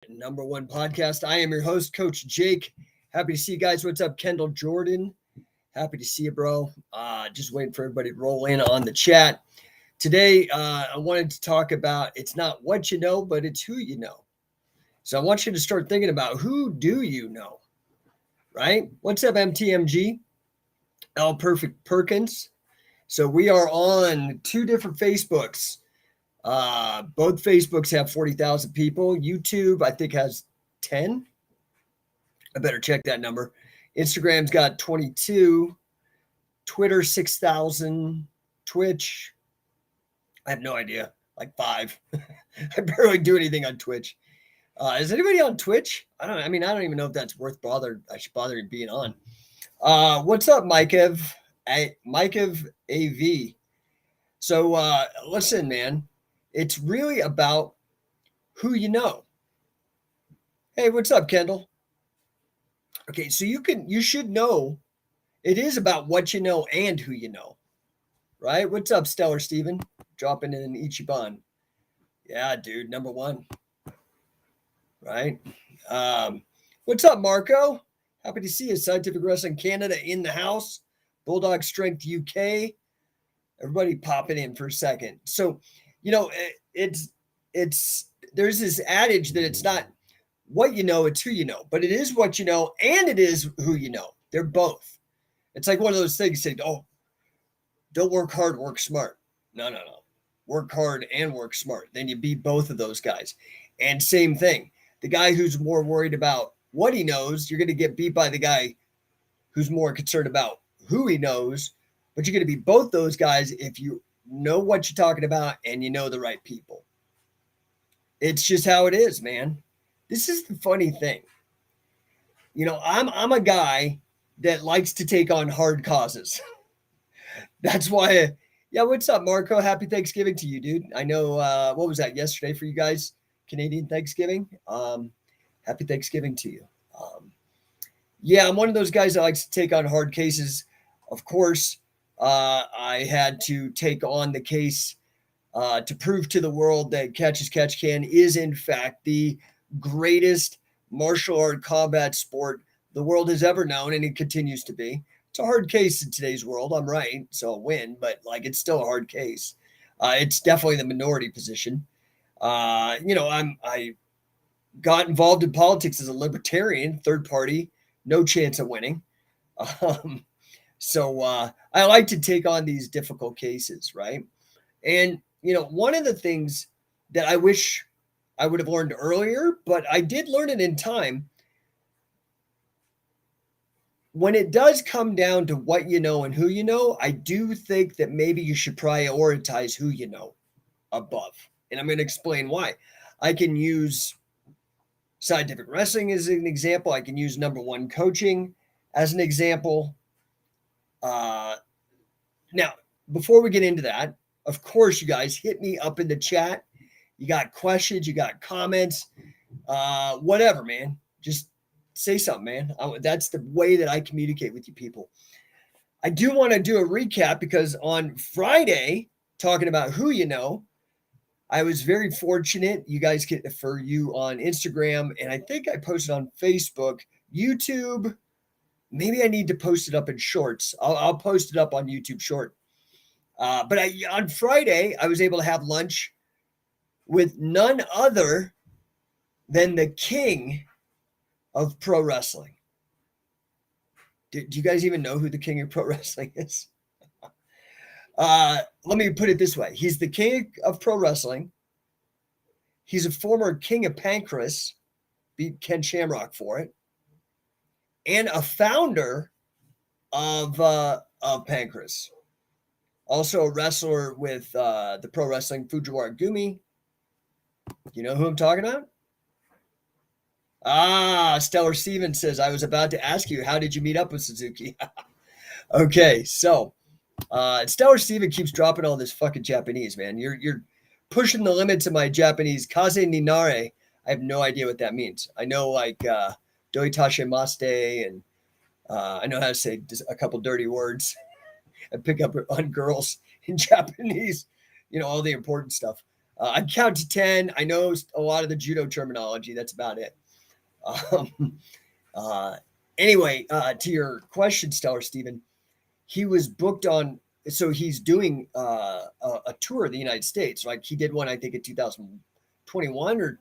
No1 podcast. I am your host, Coach Jake. Happy to see you guys. What's up, Kendall Jordan? Happy to see you, bro. Just waiting for everybody to roll in on the chat. Today, I wanted to talk about it's not what you know, but it's who you know. So I want you to start thinking about who do you know, right? What's up, MTMG? L Perfect Perkins. So we are on two different Facebooks. Both Facebooks have 40,000 people. YouTube, I think, has 10. I better check that number. Instagram's got 22. Twitter, 6,000. Twitch, I have no idea. Like 5. I barely do anything on Twitch. Is anybody on Twitch? I don't even know if that's worth bother. I should bother being on. What's up, Mikev? Mikev AV. So listen, man. It's really about who you know. Hey, what's up, Kendall? Okay, so you should know it is about what you know and who you know. Right? What's up, Stellar Steven? Dropping in an Ichiban. Yeah, dude, number 1. Right? What's up, Marco? Happy to see you. Scientific Wrestling Canada in the house. Bulldog Strength UK. Everybody popping in for a second. So, it's there's this adage that it's not what you know, it's who you know, but it is what you know and it is who you know. They're both. It's like one of those things saying, oh, don't work hard, work smart. No. Work hard and work smart. Then you beat both of those guys. And same thing. The guy who's more worried about what he knows, you're going to get beat by the guy who's more concerned about who he knows. But you're going to be both those guys if you know what you're talking about and you know the right people. It's just how it is, man. This is the funny thing. I'm a guy that likes to take on hard causes. That's why. Yeah, what's up, Marco? Happy Thanksgiving to you, dude. I know. What was that yesterday for you guys? Canadian Thanksgiving. Happy Thanksgiving to you. Yeah, I'm one of those guys that likes to take on hard cases. Of course, I had to take on the case to prove to the world that Catch as Catch Can is, in fact, the greatest martial art combat sport the world has ever known, and it continues to be. It's a hard case in today's world. I'm right, so I'll win, but it's still a hard case. It's definitely the minority position. I got involved in politics as a libertarian, third party, no chance of winning. So I like to take on these difficult cases, right? And one of the things that I wish I would have learned earlier, but I did learn it in time. When it does come down to what you know and who you know, I do think that maybe you should prioritize who you know above. And I'm going to explain why. I can use Scientific Wrestling as an example. I can use No1 coaching as an example. Now, before we get into that, of course, you guys hit me up in the chat. You got questions, you got comments, whatever, man. Just say something, man. That's the way that I communicate with you people. I do want to do a recap because on Friday, talking about who you know, I was very fortunate. You guys get for you on Instagram, and I think I posted on Facebook, YouTube. Maybe I need to post it up in shorts. I'll post it up on YouTube short. But on Friday, I was able to have lunch with none other than the king of pro wrestling. Do you guys even know who the king of pro wrestling is? Let me put it this way. He's the king of pro wrestling. He's a former king of Pancrase, beat Ken Shamrock for it, and a founder of Pancrase. Also a wrestler with the pro wrestling Fujiwara Gumi. You know who I'm talking about? Stellar Steven says, I was about to ask you, how did you meet up with Suzuki? Okay, so Stellar Steven keeps dropping all this fucking Japanese, man. You're pushing the limits of my Japanese. Kaze Ninare, I have no idea what that means. I know Doitashe Maste, and I know how to say a couple dirty words. I pick up on girls in Japanese, all the important stuff. I count to 10. I know a lot of the judo terminology. That's about it. Um, uh, anyway, to your question, Stellar Stephen, he was booked on. So he's doing a tour of the United States. Like he did one, I think, in 2021 or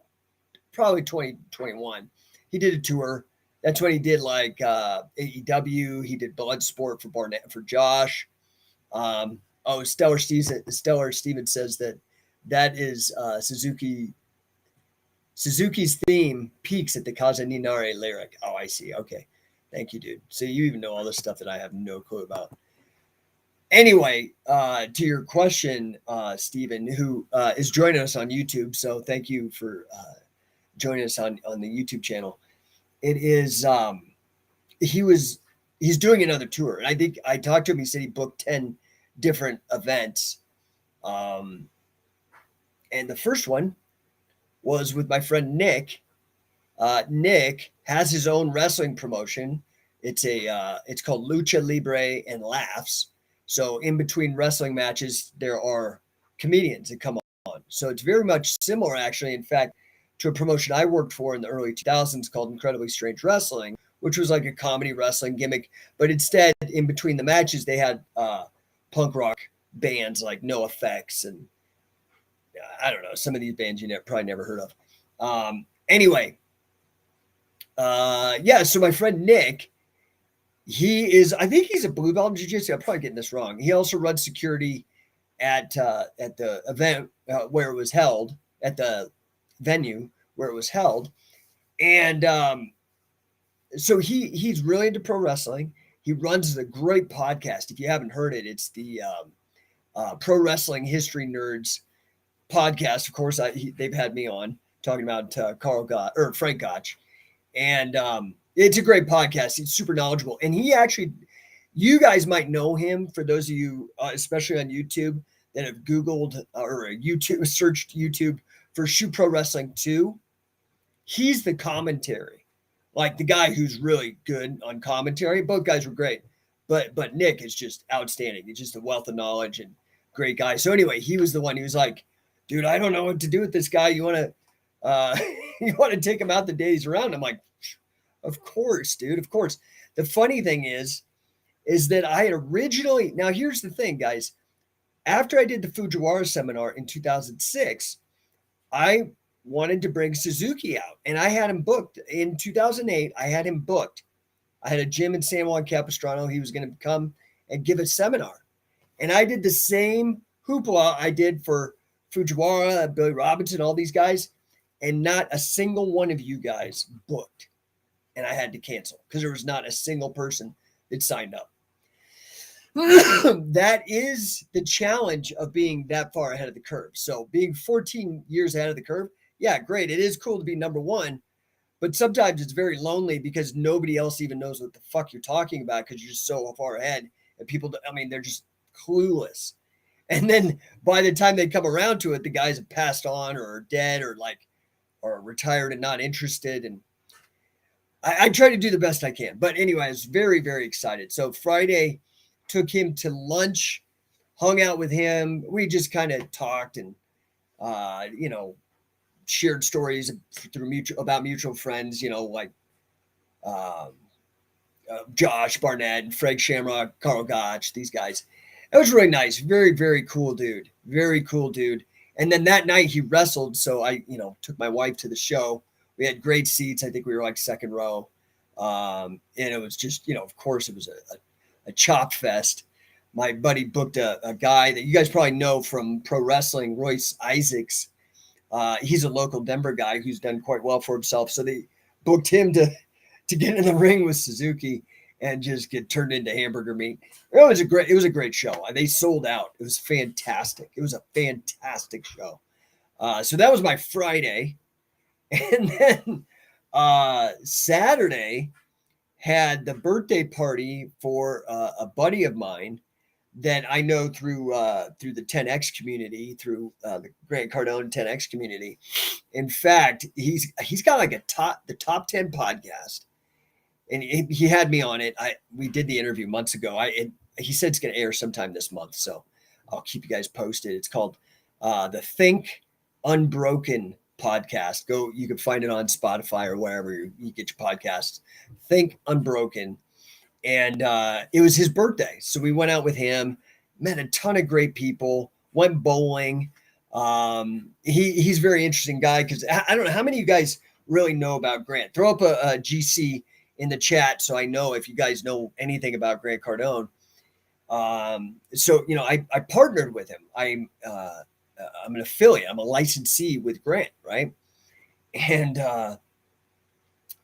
probably 2021. He did a tour. That's when he did like AEW. He did Bloodsport for Barnett for Josh. Stellar Steven says that is Suzuki's theme peaks at the Kazaninare lyric. Oh, I see. Okay. Thank you, dude. So you even know all this stuff that I have no clue about. Anyway, to your question, Stephen, who is joining us on YouTube. So thank you for joining us on the YouTube channel. It is he's doing another tour. And I think I talked to him. He said he booked 10 different events. And the first one was with my friend Nick. Nick has his own wrestling promotion. It's called Lucha Libre and Laughs. So in between wrestling matches, there are comedians that come on. So it's very much similar, actually, in fact, to a promotion I worked for in the early 2000s called Incredibly Strange Wrestling, which was like a comedy wrestling gimmick. But instead, in between the matches, they had punk rock bands like No Effects and I don't know, some of these bands you probably never heard of. Anyway, so my friend Nick, I think he's a blue belt in jiu-jitsu. I'm probably getting this wrong. He also runs security at the event where it was held, at the venue where it was held. And so he's really into pro wrestling. He runs a great podcast. If you haven't heard it, it's the Pro Wrestling History Nerds podcast. Of course, they've had me on talking about Frank Gotch. And it's a great podcast. He's super knowledgeable. And he actually, you guys might know him, for those of you, especially on YouTube, that have Googled or searched YouTube for Shoot Pro Wrestling 2. He's the commentary, like the guy who's really good on commentary. Both guys were great, but Nick is just outstanding. He's just a wealth of knowledge and great guy. So anyway, he was the one. He was like, dude, I don't know what to do with this guy. You want to take him out the days around? I'm like, of course, dude. Of course. The funny thing is that I had originally, now here's the thing, guys. After I did the Fujiwara seminar in 2006, I wanted to bring Suzuki out, and I had him booked in 2008. I had him booked. I had a gym in San Juan Capistrano. He was going to come and give a seminar, and I did the same hoopla I did for Fujiwara, Billy Robinson, all these guys, and not a single one of you guys booked. And I had to cancel because there was not a single person that signed up. That is the challenge of being that far ahead of the curve. So being 14 years ahead of the curve, yeah, great. It is cool to be number one, but sometimes it's very lonely because nobody else even knows what the fuck you're talking about because you're just so far ahead. And people, they're just clueless. And then by the time they come around to it, the guys have passed on or are dead or retired and not interested. And I try to do the best I can. But anyway, I was very, very excited. So Friday, took him to lunch, hung out with him. We just kind of talked and, shared stories about mutual friends, like Josh Barnett and Fred Shamrock, Carl Gotch, these guys. It was really nice. Very, very cool dude. Very cool dude. And then that night he wrestled. So I, took my wife to the show. We had great seats. I think we were like second row. And it was just, of course it was a chop fest. My buddy booked a guy that you guys probably know from pro wrestling, Royce Isaacs. He's a local Denver guy who's done quite well for himself. So they booked him to get in the ring with Suzuki and just get turned into hamburger meat. It was a great show. They sold out. It was fantastic. It was a fantastic show. So that was my Friday. And then Saturday had the birthday party for a buddy of mine that I know through the 10X community, through the Grant Cardone 10X community. In fact, he's got like the top 10 podcast, and he had me on it. We did the interview months ago. He said it's going to air sometime this month, so I'll keep you guys posted. It's called the Think Unbroken podcast. You can find it on Spotify or wherever you get your podcasts. Think Unbroken. And it was his birthday. So we went out with him, met a ton of great people, went bowling. He's a very interesting guy because I don't know how many of you guys really know about Grant. Throw up a GC in the chat so I know if you guys know anything about Grant Cardone. So, you know, I partnered with him. I'm an affiliate. I'm a licensee with Grant, right? And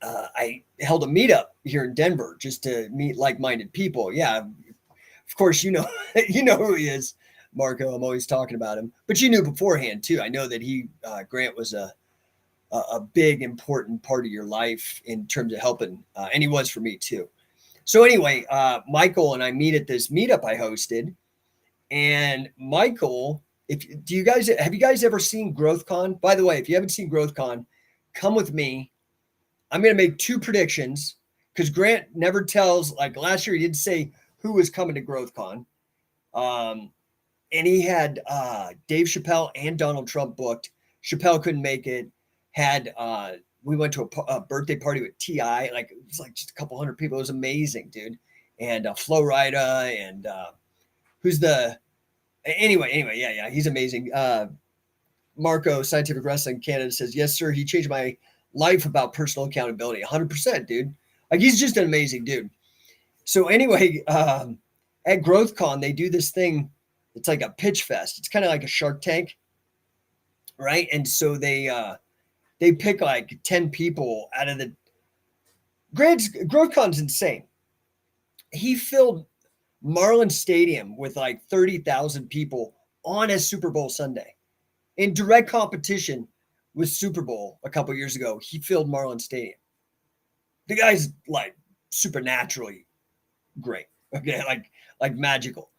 I held a meetup here in Denver just to meet like-minded people. Yeah, of course, you know, you know who he is, Marco. I'm always talking about him, but you knew beforehand too. I know that Grant was a big, important part of your life in terms of helping, and he was for me too. So anyway, Michael and I meet at this meetup I hosted, and Michael, have you guys ever seen GrowthCon? By the way, if you haven't seen GrowthCon, come with me. I'm going to make 2 predictions because Grant never tells. Like last year, he didn't say who was coming to GrowthCon. And he had Dave Chappelle and Donald Trump booked. Chappelle couldn't make it. We went to a birthday party with T.I. Like it was like just a couple hundred people. It was amazing, dude. And Flo Rida and anyway, yeah, he's amazing. Marco, Scientific Wrestling Canada says, yes, sir. He changed my life about personal accountability. 100%, dude. Like he's just an amazing dude. So anyway, at GrowthCon, they do this thing. It's like a pitch fest. It's kind of like a Shark Tank, right? And so they pick like 10 people out of the GrowthCon's insane. He filled Marlin Stadium with like 30,000 people on a Super Bowl Sunday. In direct competition with Super Bowl a couple years ago, he filled Marlin Stadium. The guy's like supernaturally great. Okay, like magical.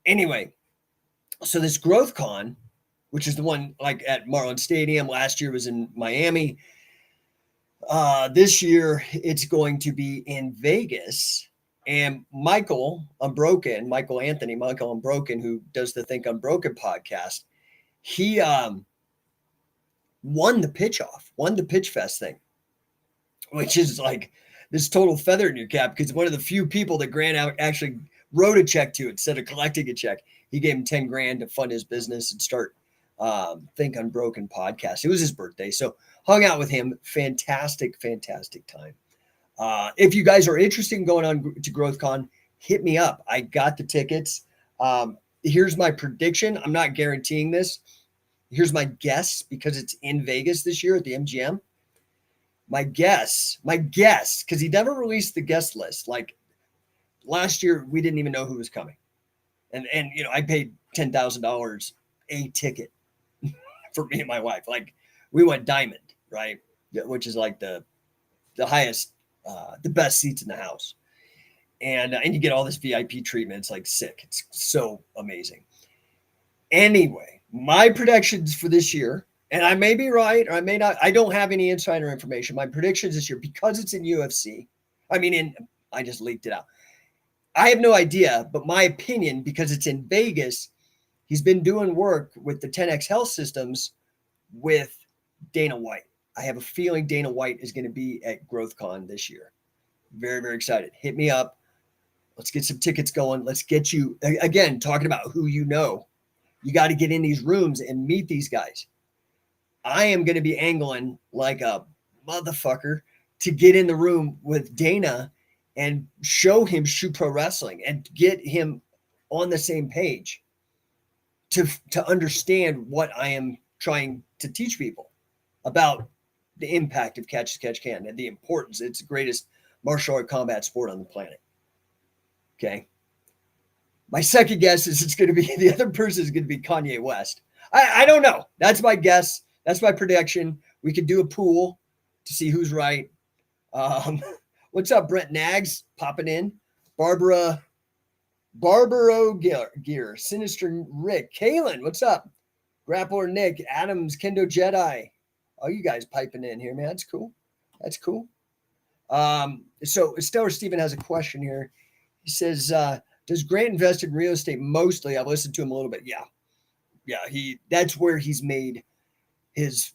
Anyway, so this GrowthCon, which is the one like at Marlin Stadium, last year was in Miami. This year it's going to be in Vegas. And Michael Unbroken, who does the Think Unbroken podcast, he won the pitch fest thing, which is like this total feather in your cap because one of the few people that Grant actually wrote a check to instead of collecting a check. He gave him 10 grand to fund his business and start Think Unbroken podcast. It was his birthday. So hung out with him. Fantastic time. If you guys are interested in going on to GrowthCon, hit me up. I got the tickets. Here's my prediction. I'm not guaranteeing this. Here's my guess because it's in Vegas this year at the MGM. My guess, because he never released the guest list. Like last year, we didn't even know who was coming. And you know, I paid $10,000 a ticket for me and my wife. Like we went diamond, right? Which is like the highest, the best seats in the house. And you get all this VIP treatment. It's like sick. It's so amazing. Anyway, my predictions for this year, and I may be right or I may not. I don't have any insider information. My predictions this year, because it's in UFC. I just leaked it out. I have no idea, but my opinion, because it's in Vegas, he's been doing work with the 10X Health Systems with Dana White. I have a feeling Dana White is going to be at GrowthCon this year. Very, very excited. Hit me up. Let's get some tickets going. Let's get you, again, talking about who you know. You got to get in these rooms and meet these guys. I am going to be angling like a motherfucker to get in the room with Dana and show him Shoot Pro Wrestling and get him on the same page to understand what I am trying to teach people about the impact of catch as catch can and the importance. It's the greatest martial art combat sport on the planet. Okay. My second guess is it's going to be the other person is going to be Kanye West. I don't know. That's my guess. That's my prediction. We could do a pool to see who's right. What's up, Brent Nags popping in? Barbaro Gear, Sinister Rick, Kalen, what's up? Grappler Nick, Adams, Kendo Jedi. Oh, you guys piping in here, man. That's cool. That's cool. So Stellar Steven has a question here. He says, does Grant invest in real estate mostly? I've listened to him a little bit. Yeah. That's where he's made his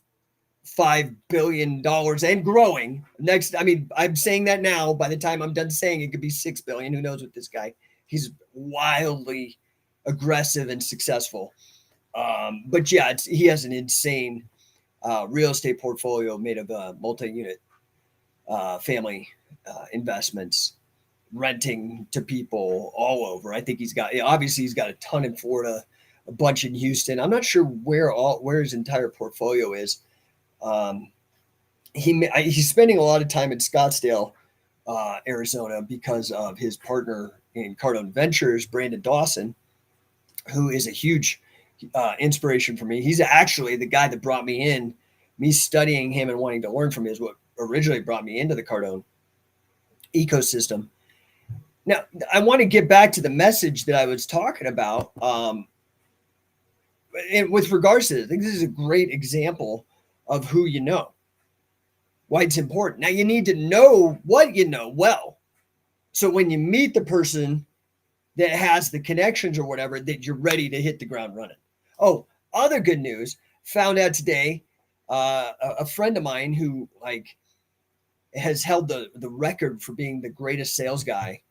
$5 billion and growing. Next, I mean, I'm saying that now. By the time I'm done saying it, could be $6 billion. Who knows with this guy? He's wildly aggressive and successful. But yeah, he has an insane real estate portfolio made of multi-unit family investments, renting to people all over. I think he's got a ton in Florida, a bunch in Houston. I'm not sure where his entire portfolio is. He's spending a lot of time in Scottsdale, Arizona, because of his partner in Cardone Ventures, Brandon Dawson, who is a huge inspiration for me. He's actually the guy that brought me in. Me studying him and wanting to learn from him is what originally brought me into the Cardone ecosystem. Now, I want to get back to the message that I was talking about. And with regards to this, I think this is a great example of who you know, why it's important. Now, you need to know what you know well. So when you meet the person that has the connections or whatever, that you're ready to hit the ground running. Oh, other good news, found out today, a friend of mine who has held the record for being the greatest sales guy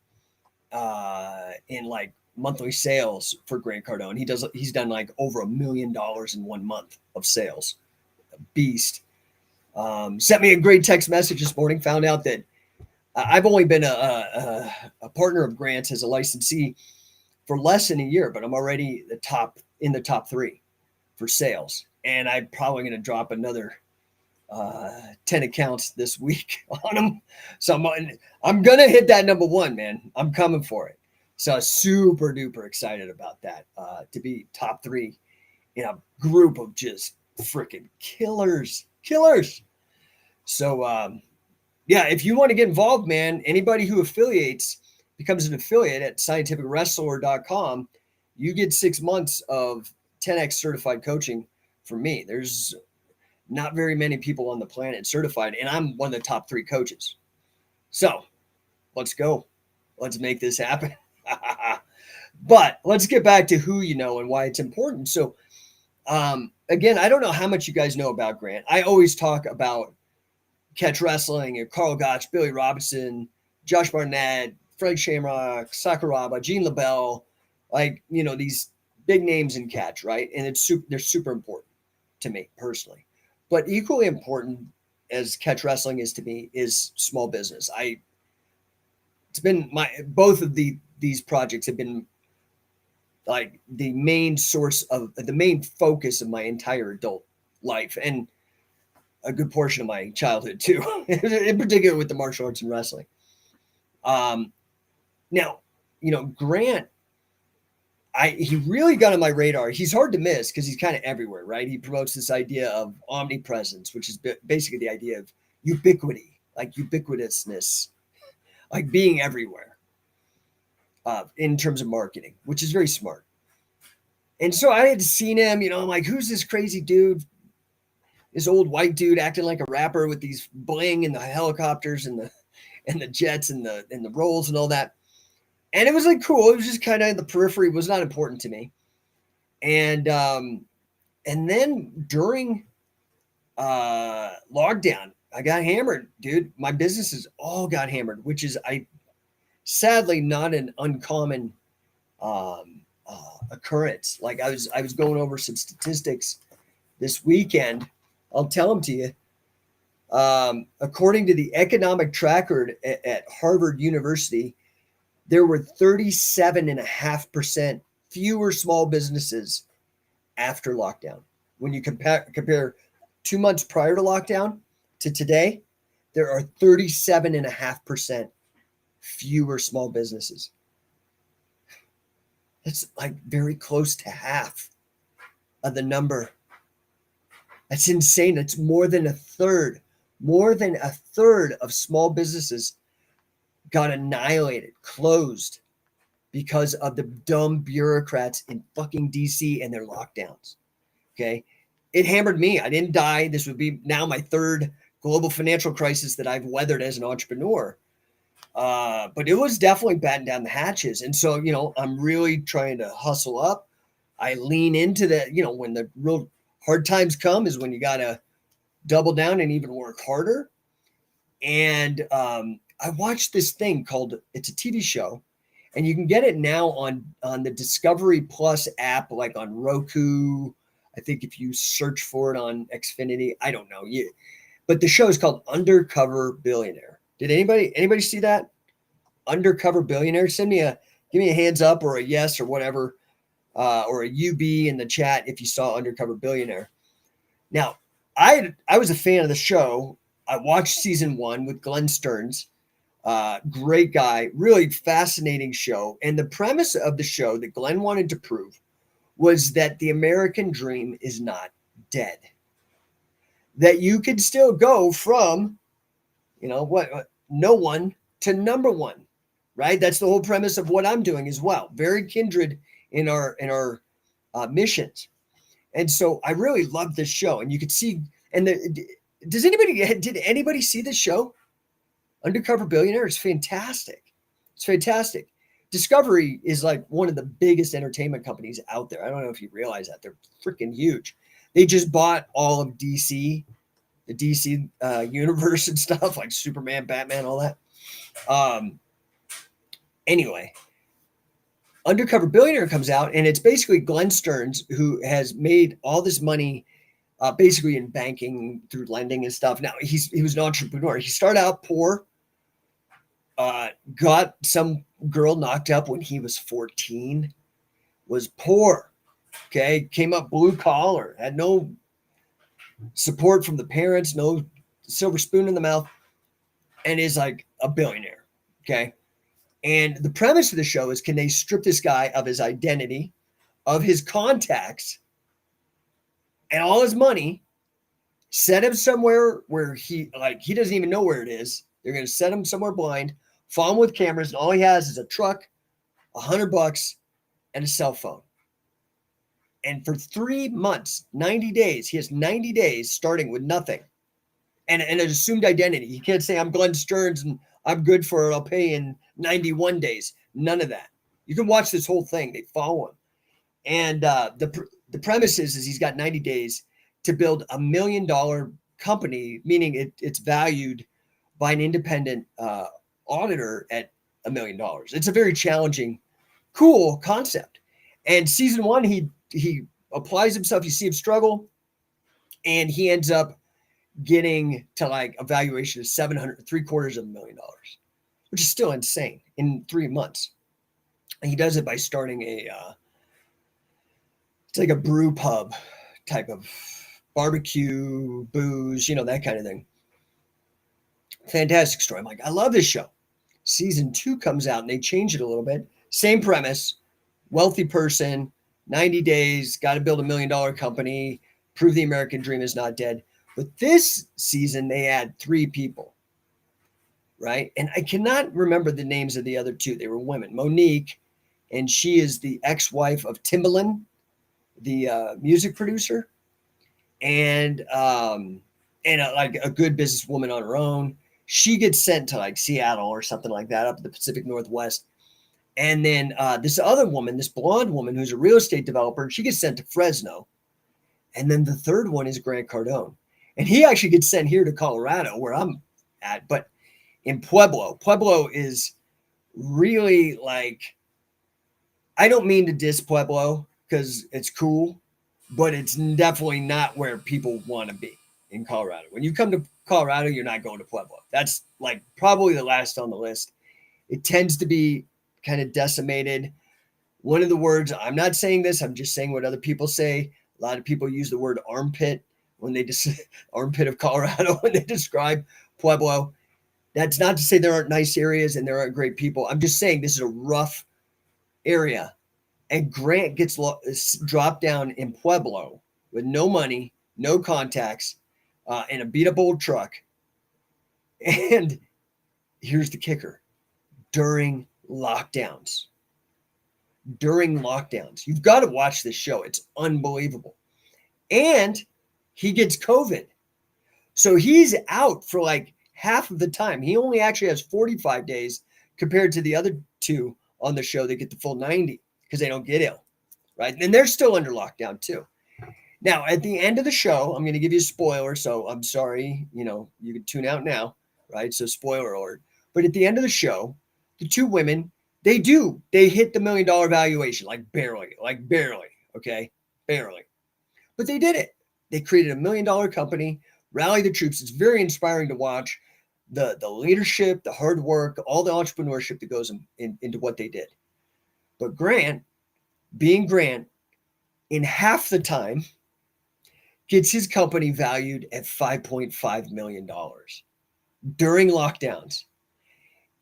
in monthly sales for Grant Cardone. He's done over $1 million in 1 month of sales. A beast. Sent me a great text message this morning. Found out that I've only been a partner of Grant's as a licensee for less than a year, but I'm already in the top 3 for sales. And I'm probably going to drop another 10 accounts this week on them. So I'm going to hit that number 1, man. I'm coming for it. So super duper excited about that, to be top 3 in a group of just freaking killers. So, yeah, if you want to get involved, man, anybody who becomes an affiliate at scientificwrestler.com, you get 6 months of 10X certified coaching from me. There's not very many people on the planet certified, and I'm one of the top 3 coaches. So let's go. Let's make this happen. But let's get back to who you know and why it's important. So, again, I don't know how much you guys know about Grant. I always talk about Catch Wrestling and Carl Gotch, Billy Robinson, Josh Barnett, Fred Shamrock, Sakuraba, Gene LaBelle, these big names in catch, right? And they're super important to me personally. But equally important as catch wrestling is to me is small business. Both of these projects have been the main focus of my entire adult life and a good portion of my childhood too, in particular with the martial arts and wrestling. Now, Grant, he really got on my radar. He's hard to miss because he's kind of everywhere, right? He promotes this idea of omnipresence, which is basically the idea of ubiquity, ubiquitousness, being everywhere in terms of marketing, which is very smart. And so I had seen him, I'm like, who's this crazy dude? This old white dude acting like a rapper with these bling and the helicopters and the jets and the rolls and all that. And it was cool. It was just kind of in the periphery. It was not important to me. And then during lockdown, I got hammered, dude. My businesses all got hammered, which is sadly not an uncommon occurrence. I was going over some statistics this weekend. I'll tell them to you. According to the economic tracker at Harvard University, there were 37.5% fewer small businesses after lockdown. When you compare 2 months prior to lockdown to today, there are 37.5% fewer small businesses. That's very close to half of the number. That's insane. It's more than a third. More than a third of small businesses got annihilated, closed, because of the dumb bureaucrats in fucking DC and their lockdowns. Okay. It hammered me. I didn't die. This would be now my 3rd global financial crisis that I've weathered as an entrepreneur. But it was definitely batting down the hatches. And so, I'm really trying to hustle up. I lean into that, when the real hard times come is when you got to double down and even work harder. And I watched this thing called, it's a TV show, and you can get it now on the Discovery Plus app, like on Roku. I think if you search for it on Xfinity, I don't know. But the show is called Undercover Billionaire. Did anybody see that? Undercover Billionaire? Give me a hands up or a yes or whatever, or a UB in the chat if you saw Undercover Billionaire. Now, I was a fan of the show. I watched season 1 with Glenn Stearns. Great guy, really fascinating show. And the premise of the show that Glenn wanted to prove was that the American dream is not dead. That you could still go from, no one to number one, right? That's the whole premise of what I'm doing as well. Very kindred in our missions. And so I really loved this show. And you could see, did anybody see this show? Undercover Billionaire is fantastic. It's fantastic. Discovery is like one of the biggest entertainment companies out there. I don't know if you realize that. They're freaking huge. They just bought all of DC, the DC universe and stuff, like Superman, Batman, all that. Anyway, Undercover Billionaire comes out, and it's basically Glenn Stearns, who has made all this money basically in banking through lending and stuff. Now, he was an entrepreneur. He started out poor, got some girl knocked up when he was 14, was poor, okay, came up blue collar, had no support from the parents, no silver spoon in the mouth, and is like a billionaire, okay? And the premise of the show is, can they strip this guy of his identity, of his contacts, and all his money, set him somewhere where he doesn't even know where it is. They're going to set him somewhere blind, follow him with cameras, and all he has is a truck, $100, and a cell phone. And for 3 months, 90 days, he has 90 days starting with nothing and an assumed identity. He can't say, I'm Glenn Stearns and I'm good for it, I'll pay in 91 days. None of that. You can watch this whole thing. They follow him. And the premise is he's got 90 days to build $1 million company, meaning it's valued by an independent auditor at $1 million. It's a very challenging, cool concept. And season 1, he applies himself. You see him struggle, and he ends up getting to like a valuation of $750,000, which is still insane in 3 months. And he does it by starting it's like a brew pub type of barbecue, booze, that kind of thing. Fantastic story. I'm like, I love this show. Season 2 comes out and they change it a little bit. Same premise, wealthy person, 90 days, got to build $1 million company, prove the American dream is not dead. But this season, they add 3 people, right? And I cannot remember the names of the other 2. They were women. Monique, and she is the ex-wife of Timbaland, the music producer, and like a good businesswoman on her own. She gets sent to like Seattle or something like that, up in the Pacific Northwest. And then this other woman, this blonde woman who's a real estate developer, she gets sent to Fresno. And then the third one is Grant Cardone. And he actually gets sent here to Colorado, where I'm at. But in Pueblo is really like, I don't mean to diss Pueblo because it's cool, but it's definitely not where people want to be in Colorado. When you come to Colorado, you're not going to Pueblo. That's like probably the last on the list. It tends to be kind of decimated. One of the words, I'm not saying this, I'm just saying what other people say. A lot of people use the word armpit when they armpit of Colorado when they describe Pueblo. That's not to say there aren't nice areas and there aren't great people. I'm just saying this is a rough area. And Grant gets dropped down in Pueblo with no money, no contacts, and a beat up old truck. And here's the kicker. During lockdowns. You've got to watch this show. It's unbelievable. And he gets COVID. So he's out for like half of the time. He only actually has 45 days compared to the other 2 on the show. They get the full 90 because they don't get ill, right? And they're still under lockdown too. Now, at the end of the show, I'm going to give you a spoiler. So I'm sorry, you can tune out now, right? So spoiler alert. But at the end of the show, the two women, they hit the $1 million valuation, like barely, okay? Barely. But they did it. They created a $1 million company, rally the troops. It's very inspiring to watch the leadership, the hard work, all the entrepreneurship that goes into what they did. But Grant, being Grant, in half the time, gets his company valued at $5.5 million during lockdowns.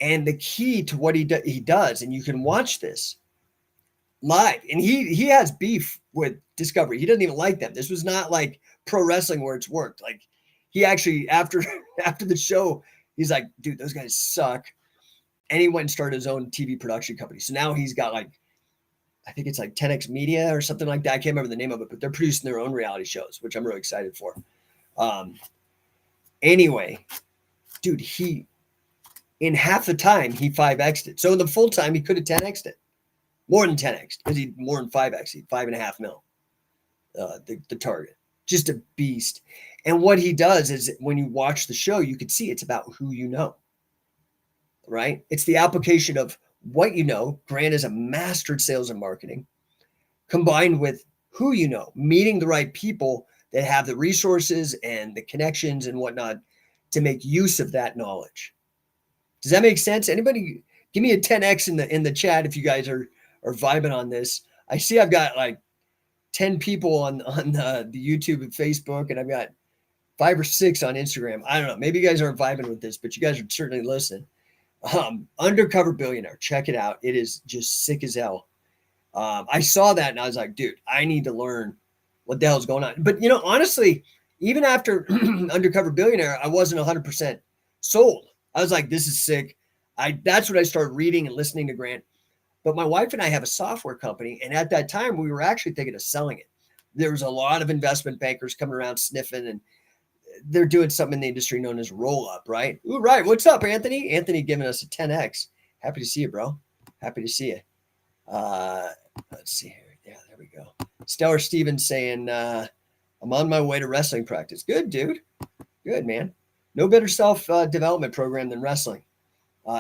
And the key to what he does, and you can watch this live, and he has beef with Discovery. He doesn't even like them. This was not like pro wrestling where it's worked. Like he actually, after the show, he's like, dude, those guys suck. And he went and started his own TV production company. So now he's got like, I think it's like 10X Media or something like that. I can't remember the name of it, but they're producing their own reality shows, which I'm really excited for. Anyway, dude, in half the time, he 5X'd it. So in the full time, he could have 10X'd it. More than 10X, because he more than 5X, he 5.5 mil, the target. Just a beast. And what he does is when you watch the show, you can see it's about who you know, right? It's the application of what you know. Grant is a mastered sales and marketing, combined with who you know, meeting the right people that have the resources and the connections and whatnot to make use of that knowledge. Does that make sense? Anybody give me a 10X in the chat if you guys are vibing on this. I see I've got like 10 people on the YouTube and Facebook, and I've got 5 or 6 on Instagram. I don't know. Maybe you guys aren't vibing with this, but you guys are certainly listening. Undercover Billionaire. Check it out. It is just sick as hell. I saw that and I was like, dude, I need to learn what the hell's going on. But, honestly, even after Undercover Billionaire, I wasn't 100% sold. I was like, this is sick. That's what I started reading and listening to Grant. But my wife and I have a software company. And at that time, we were actually thinking of selling it. There was a lot of investment bankers coming around sniffing, and they're doing something in the industry known as roll up, right? Ooh, right. What's up, Anthony? Anthony giving us a 10X. Happy to see you, bro. Happy to see you. Let's see here. Yeah, there we go. Stellar Stevens saying, I'm on my way to wrestling practice. Good, dude. Good, man. No better self-development program than wrestling.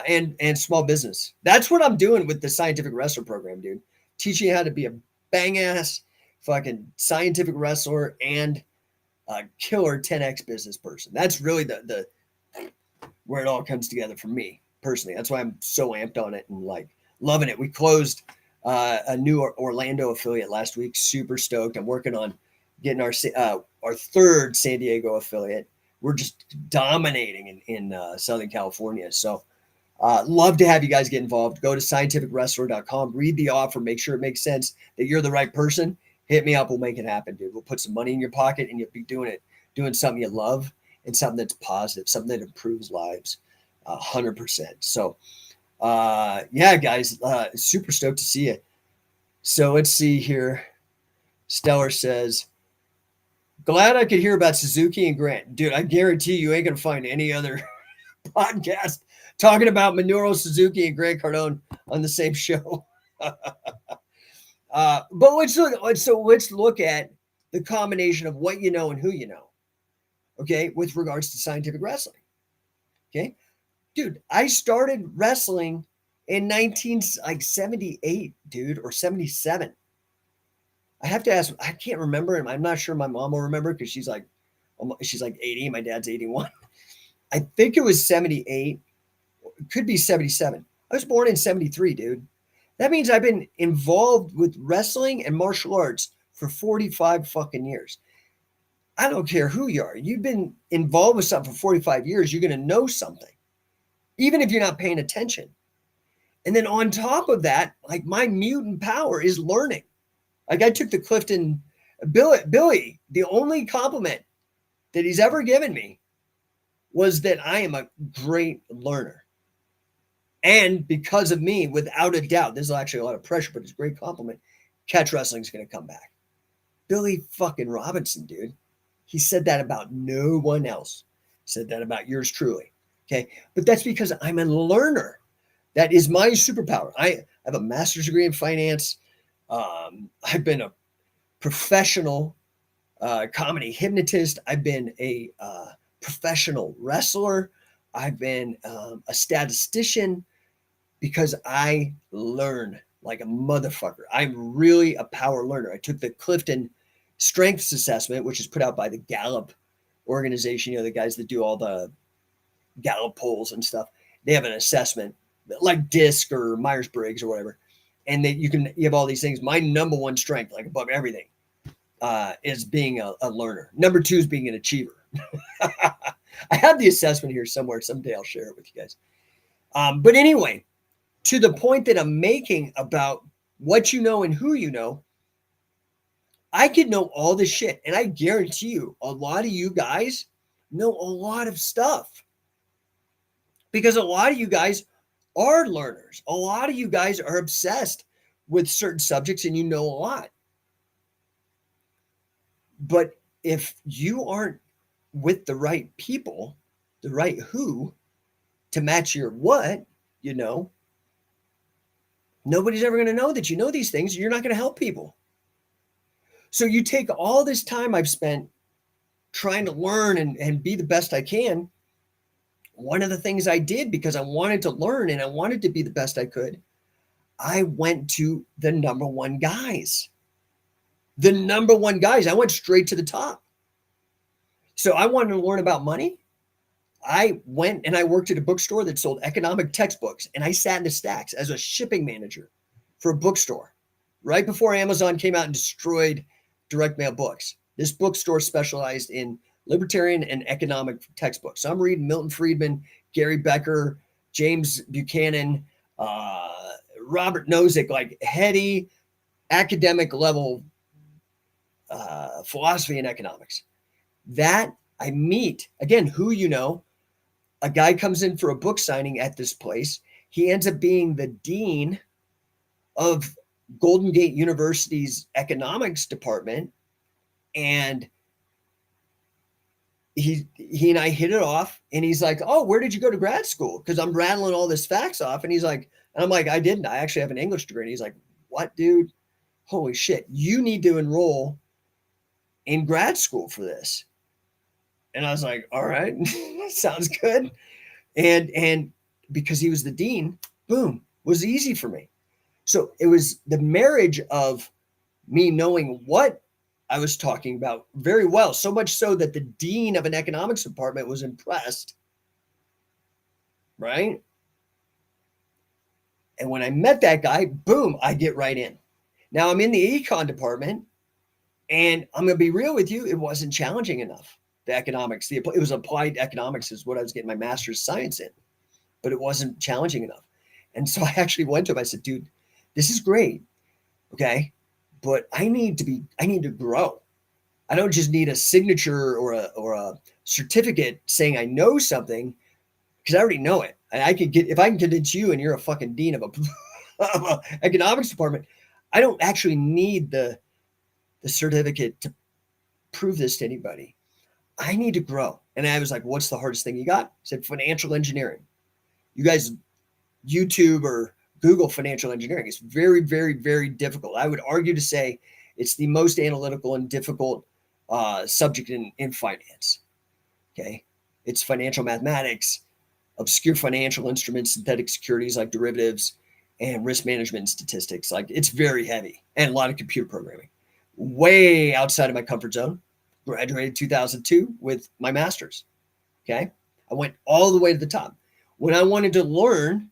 And small business. That's what I'm doing with the Scientific Wrestler program, dude. Teaching you how to be a bang-ass fucking scientific wrestler and a killer 10X business person. That's really the where it all comes together for me personally. That's why I'm so amped on it and like loving it. We closed a new Orlando affiliate last week. Super stoked. I'm working on getting our third San Diego affiliate. We're just dominating in Southern California. So love to have you guys get involved. Go to scientificwrestler.com, read the offer, make sure it makes sense, that you're the right person. Hit me up. We'll make it happen, dude. We'll put some money in your pocket and you'll be doing something you love and something that's positive, something that improves lives 100%. So, yeah, guys, super stoked to see you. So let's see here. Stellar says, glad I could hear about Suzuki and Grant. Dude, I guarantee you ain't going to find any other podcast talking about Minoru Suzuki and Grant Cardone on the same show. But let's look at the combination of what you know and who you know. Okay, with regards to scientific wrestling. Okay, dude, I started wrestling in 1978, dude, or 77. I have to ask. I can't remember, and I'm not sure my mom will remember because she's like 80. My dad's 81. I think it was 78. It could be 77. I was born in 73, dude. That means I've been involved with wrestling and martial arts for 45 fucking years. I don't care who you are. You've been involved with something for 45 years. You're going to know something, even if you're not paying attention. And then on top of that, like my mutant power is learning. Like I took the Clifton Billy, the only compliment that he's ever given me was that I am a great learner. And because of me, without a doubt, there's actually a lot of pressure, but it's a great compliment. Catch wrestling is going to come back. Billy fucking Robinson, dude. He said that about no one else. He said that about yours truly. Okay. But that's because I'm a learner. That is my superpower. I have a master's degree in finance. I've been a professional comedy hypnotist. I've been a professional wrestler. I've been a statistician because I learn like a motherfucker. I'm really a power learner. I took the Clifton Strengths Assessment, which is put out by the Gallup organization, you know, the guys that do all the Gallup polls and stuff. They have an assessment like DISC or Myers-Briggs or whatever. And that you have all these things. My number one strength, like above everything, is being a learner. Number two is being an achiever. I have the assessment here somewhere. Someday I'll share it with you guys. But anyway, to the point that I'm making about what you know and who you know, I could know all this shit. And I guarantee you, a lot of you guys know a lot of stuff. Because a lot of you guys are learners. A lot of you guys are obsessed with certain subjects and you know a lot. But if you aren't with the right people, the right who to match your what, you know, nobody's ever going to know that you know these things. You're not going to help people. So you take all this time I've spent trying to learn and be the best I can. One of the things I did because I wanted to learn and I wanted to be the best I could, I went to the number one guys. The number one guys. I went straight to the top. So I wanted to learn about money. I went and I worked at a bookstore that sold economic textbooks, and I sat in the stacks as a shipping manager for a bookstore right before Amazon came out and destroyed direct mail books. This bookstore specialized in libertarian and economic textbooks. So I'm reading Milton Friedman, Gary Becker, James Buchanan, Robert Nozick, like heady academic level philosophy and economics. That I meet, again, who you know, a guy comes in for a book signing at this place. He ends up being the dean of Golden Gate University's economics department. And he and I hit it off, and he's like, oh, where did you go to grad school? Because I'm rattling all this facts off. And he's like, and I'm like, I didn't. I actually have an English degree. And he's like, what, dude? Holy shit. You need to enroll in grad school for this. And I was like, all right, sounds good. And because he was the dean, boom, was easy for me. So it was the marriage of me knowing what I was talking about very well, so much so that the dean of an economics department was impressed, right? And when I met that guy, boom, I get right in. Now I'm in the econ department, and I'm going to be real with you, it wasn't challenging enough. The economics, it was applied economics is what I was getting my master's science in, but it wasn't challenging enough. And so I actually went to him. I said, dude, this is great. Okay. But I need to grow. I don't just need a signature or a certificate saying I know something, because I already know it. And if I can convince you and you're a fucking dean of a economics department, I don't actually need the certificate to prove this to anybody. I need to grow. And I was like, what's the hardest thing you got? I said, financial engineering. You guys YouTube or Google financial engineering. It's very, very, very difficult. I would argue to say it's the most analytical and difficult subject in finance. Okay. It's financial mathematics, obscure financial instruments, synthetic securities like derivatives, and risk management and statistics. Like, it's very heavy, and a lot of computer programming. Way outside of my comfort zone. Graduated 2002 with my master's. Okay. I went all the way to the top. When I wanted to learn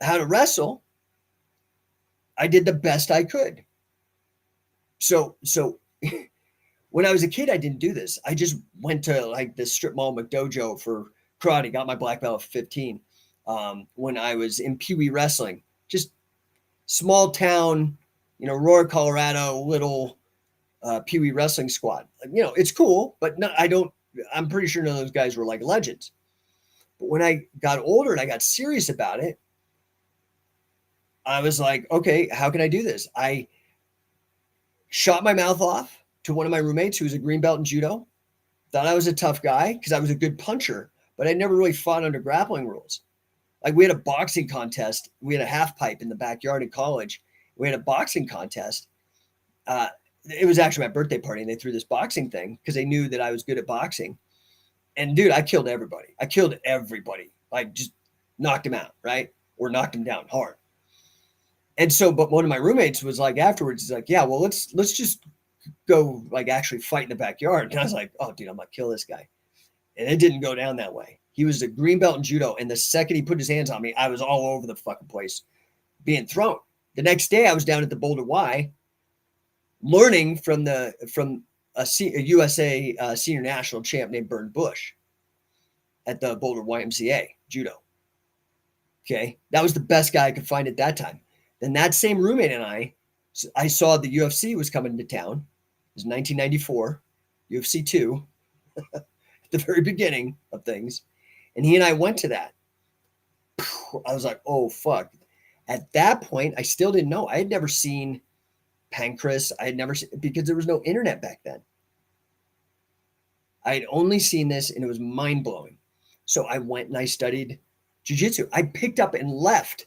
how to wrestle, I did the best I could. So when I was a kid, I didn't do this. I just went to like the strip mall McDojo for karate, got my black belt at 15. When I was in Pee Wee wrestling, just small town, Aurora, Colorado, little Pee Wee wrestling squad. It's cool, but I'm pretty sure none of those guys were like legends. But when I got older and I got serious about it, I was like, okay, how can I do this? I shot my mouth off to one of my roommates who was a green belt in judo. Thought I was a tough guy because I was a good puncher, but I never really fought under grappling rules. Like, we had a boxing contest. We had a half pipe in the backyard in college. We had a boxing contest. it was actually my birthday party, and they threw this boxing thing because they knew that I was good at boxing. And dude, I killed everybody. I killed everybody. Like just knocked him out, right? Or knocked him down hard. And so, but one of my roommates was like afterwards, he's like, yeah, well, let's just go like actually fight in the backyard. And I was like, oh, dude, I'm gonna kill this guy. And it didn't go down that way. He was a green belt in judo, and the second he put his hands on me, I was all over the fucking place, being thrown. The next day, I was down at the Boulder Y, learning from a USA senior national champ named Bern Bush at the Boulder YMCA judo. Okay, that was the best guy I could find at that time. Then that same roommate and I saw the UFC was coming to town. It was 1994, UFC 2, at the very beginning of things. And he and I went to that. I was like, oh, fuck. At that point, I still didn't know. I had never seen Pancras. I had never seen, because there was no internet back then. I had only seen this, and it was mind-blowing. So I went and I studied jiu-jitsu. I picked up and left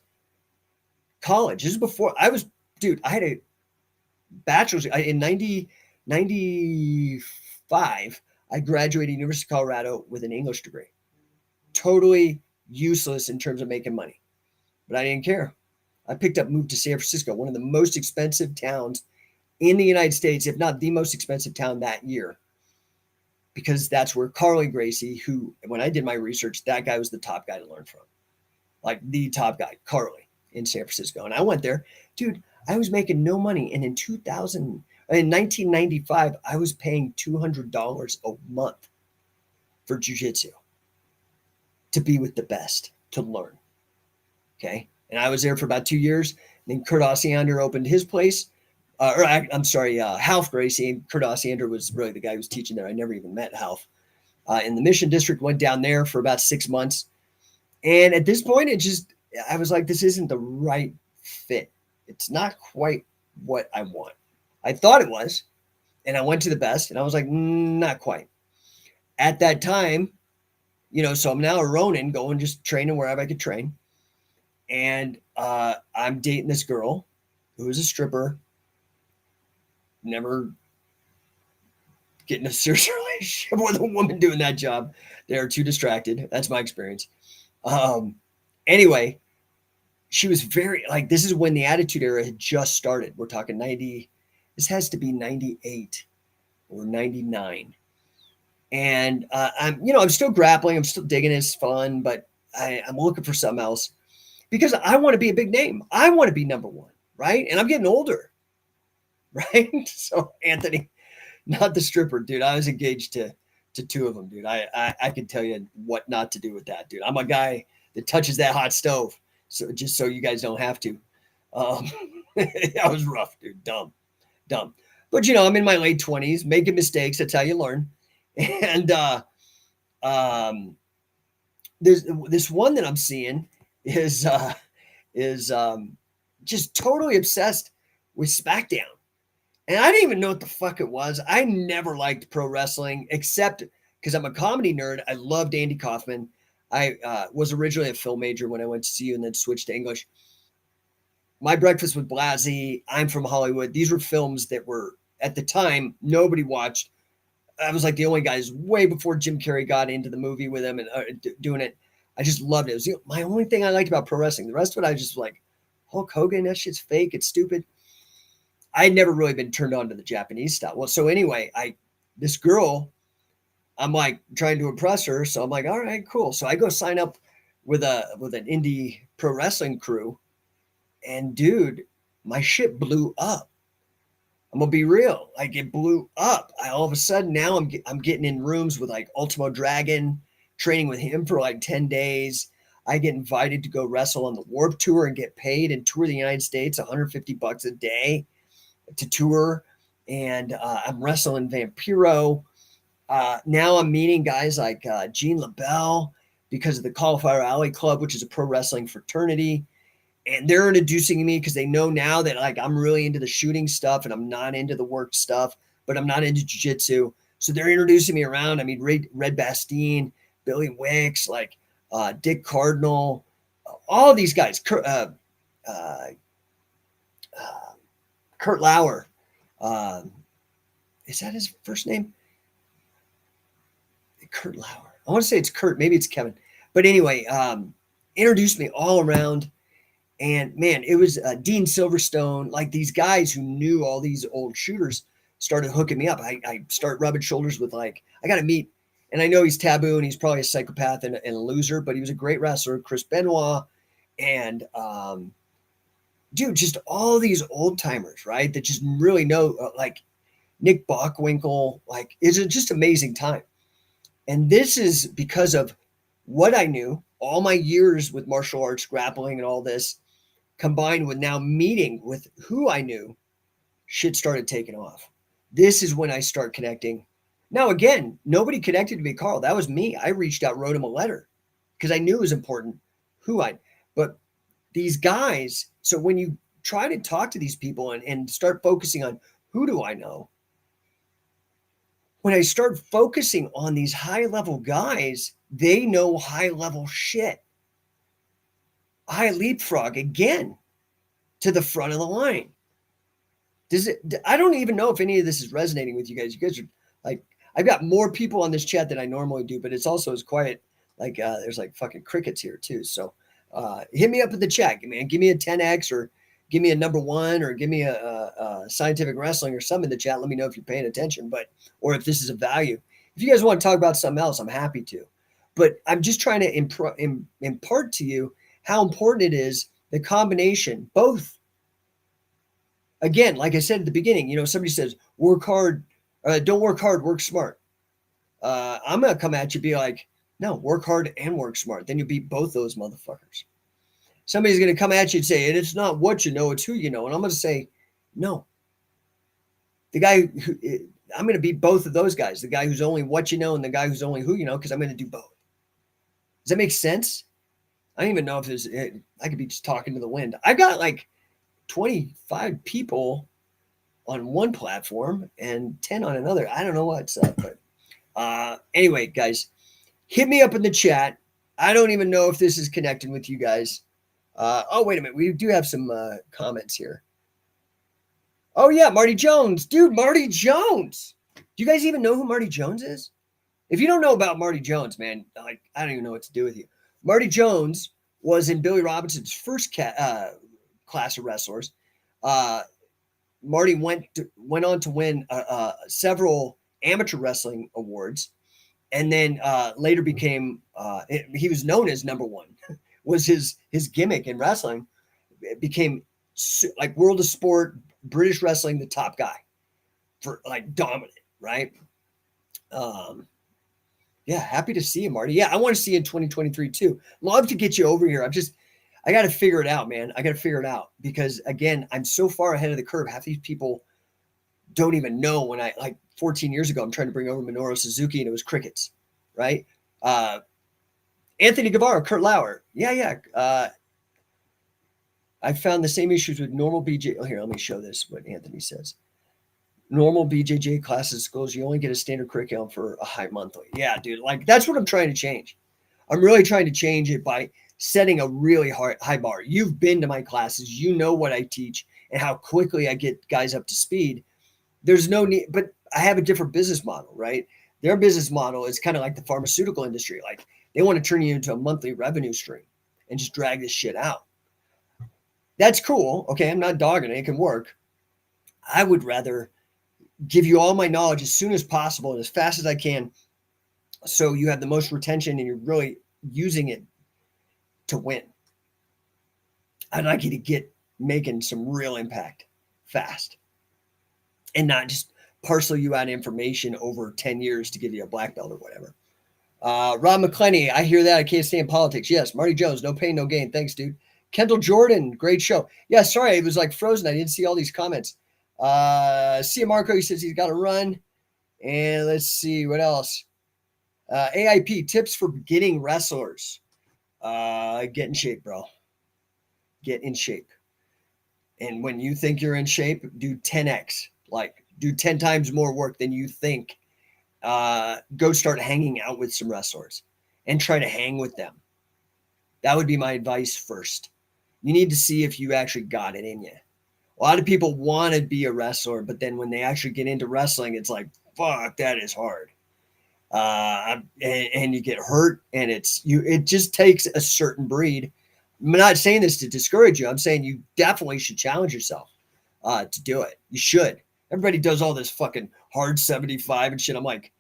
college. This is before I was, dude, I had a bachelor's in 95. I graduated University of Colorado with an English degree. Totally useless in terms of making money, but I didn't care. I moved to San Francisco, one of the most expensive towns in the United States, if not the most expensive town that year, because that's where Carly Gracie, who, when I did my research, that guy was the top guy to learn from, like the top guy, Carly in San Francisco. And I went there, dude, I was making no money. And in 1995, I was paying $200 a month for jiu-jitsu to be with the best, to learn. Okay. And I was there for about 2 years. And then Kurt Osiander opened his place. Half Gracie. And Kurt Osiander was really the guy who was teaching there. I never even met Half. In the Mission District, went down there for about 6 months. And at this point, I was like, this isn't the right fit. It's not quite what I want. I thought it was. And I went to the best, and I was like, not quite. At that time, so I'm now a Ronin, going just training wherever I could train. And I'm dating this girl who is a stripper, never getting a serious relationship with a woman doing that job. They're too distracted. That's my experience. Anyway, she was very, like, this is when the Attitude Era had just started. We're talking 90, this has to be 98 or 99. And I'm still grappling. I'm still digging it. It's fun, but I'm looking for something else because I want to be a big name. I want to be number one, right? And I'm getting older, right? So Anthony, not the stripper, dude. I was engaged to two of them, dude. I can tell you what not to do with that, dude. I'm a guy that touches that hot stove. So just so you guys don't have to. That was rough, dude. Dumb. But I'm in my late 20s, making mistakes. That's how you learn. And there's this one that I'm seeing is just totally obsessed with SmackDown. And I didn't even know what the fuck it was. I never liked pro wrestling except because I'm a comedy nerd. I loved Andy Kaufman. I was originally a film major when I went to CU and then switched to English. My Breakfast with Blassie, I'm From Hollywood. These were films that were, at the time, nobody watched. I was like the only guys way before Jim Carrey got into the movie with him and doing it. I just loved it. It was my only thing I liked about pro wrestling. The rest of it, I just like, Hulk Hogan, that shit's fake. It's stupid. I'd never really been turned on to the Japanese style. Well, so anyway, this girl, I'm like trying to impress her. So I'm like, all right, cool. So I go sign up with an indie pro wrestling crew. And dude, my shit blew up. I'm gonna be real. Like it blew up. All of a sudden now I'm getting in rooms with like Ultimo Dragon, training with him for like 10 days. I get invited to go wrestle on the Warped Tour and get paid and tour the United States $150 a day to tour. And I'm wrestling Vampiro. Now I'm meeting guys like Gene LaBelle because of the Cauliflower Alley Club, which is a pro wrestling fraternity. And they're introducing me because they know now that like I'm really into the shooting stuff and I'm not into the work stuff, but I'm not into jiu-jitsu. So they're introducing me around. I mean, Red Bastien, Billy Wicks, like Dick Cardinal, all these guys, Kurt Lauer, is that his first name? Kurt Lauer. I want to say it's Kurt. Maybe it's Kevin. But anyway, introduced me all around. And man, it was Dean Silverstone, like these guys who knew all these old shooters started hooking me up. I start rubbing shoulders with like, I got to meet, and I know he's taboo and he's probably a psychopath and a loser, but he was a great wrestler, Chris Benoit. And dude, just all these old timers, right? That just really know, like Nick Bockwinkel, like it's just amazing time. And this is because of what I knew, all my years with martial arts, grappling and all this, combined with now meeting with who I knew, shit started taking off. This is when I start connecting. Now, again, nobody connected to me, Carl. That was me. I reached out, wrote him a letter because I knew it was important but these guys, so when you try to talk to these people and start focusing on who do I know, when I start focusing on these high level guys, they know high level shit. I leapfrog again to the front of the line. I don't even know if any of this is resonating with you guys. You guys are like, I've got more people on this chat than I normally do, but it's also as quiet. Like there's like fucking crickets here too. So hit me up in the chat, man. Give me a 10X or give me a number one or give me a scientific wrestling or something in the chat. Let me know if you're paying attention, or if this is of value. If you guys want to talk about something else, I'm happy to. But I'm just trying to impart to you how important it is, the combination, both. Again, like I said at the beginning, somebody says, work hard, don't work hard, work smart. I'm going to come at you and be like, no, work hard and work smart. Then you beat both those motherfuckers. Somebody's going to come at you and say, and it's not what you know, it's who you know. And I'm going to say, no. I'm going to beat both of those guys, the guy who's only what you know and the guy who's only who you know, because I'm going to do both. Does that make sense? I don't even know if I could be just talking to the wind. I've got like 25 people on one platform and 10 on another. I don't know what's up, but anyway, guys, hit me up in the chat. I don't even know if this is connecting with you guys. Oh, wait a minute. We do have some comments here. Oh, yeah, Marty Jones. Dude, Marty Jones. Do you guys even know who Marty Jones is? If you don't know about Marty Jones, man, like I don't even know what to do with you. Marty Jones was in Billy Robinson's first class of wrestlers. Marty went on to win several amateur wrestling awards, and then later became he was known as number one. Was his gimmick in wrestling. It became like World of Sport, British wrestling, the top guy for like dominant, right? Yeah, happy to see you, Marty. Yeah, I want to see you in 2023 too. Love to get you over here. I got to figure it out, man. I got to figure it out because again, I'm so far ahead of the curve. Half these people don't even know when like 14 years ago, I'm trying to bring over Minoru Suzuki and it was crickets, right? Anthony Guevara, Kurt Lauer. Yeah. I found the same issues with normal BJ. Oh, here, let me show this, what Anthony says. Normal BJJ classes schools, you only get a standard curriculum for a high monthly. Yeah, dude, like that's what I'm trying to change. I'm really trying to change it by setting a really high bar. You've been to my classes. You know what I teach and how quickly I get guys up to speed. There's no need, but I have a different business model, right? Their business model is kind of like the pharmaceutical industry. Like they want to turn you into a monthly revenue stream and just drag this shit out. That's cool. Okay, I'm not dogging it. It can work. I would rather give you all my knowledge as soon as possible and as fast as I can so you have the most retention and you're really using it to win. I'd like you to get making some real impact fast and not just parcel you out information over 10 years to give you a black belt or whatever. Rob McClenny, I hear that. I can't stay in politics. Yes, Marty Jones, no pain, no gain. Thanks, dude. Kendall Jordan, great show. Yeah, sorry, it was like frozen. I didn't see all these comments. Cia Marco, he says he's got to run. And let's see what else. AIP, tips for beginning wrestlers. Get in shape, bro. Get in shape. And when you think you're in shape, do 10x. Like, do 10 times more work than you think. Go start hanging out with some wrestlers and try to hang with them. That would be my advice first. You need to see if you actually got it in you. A lot of people want to be a wrestler, but then when they actually get into wrestling, it's like, fuck, that is hard. And you get hurt, and it just takes a certain breed. I'm not saying this to discourage you. I'm saying you definitely should challenge yourself to do it. You should. Everybody does all this fucking hard 75 and shit. I'm like,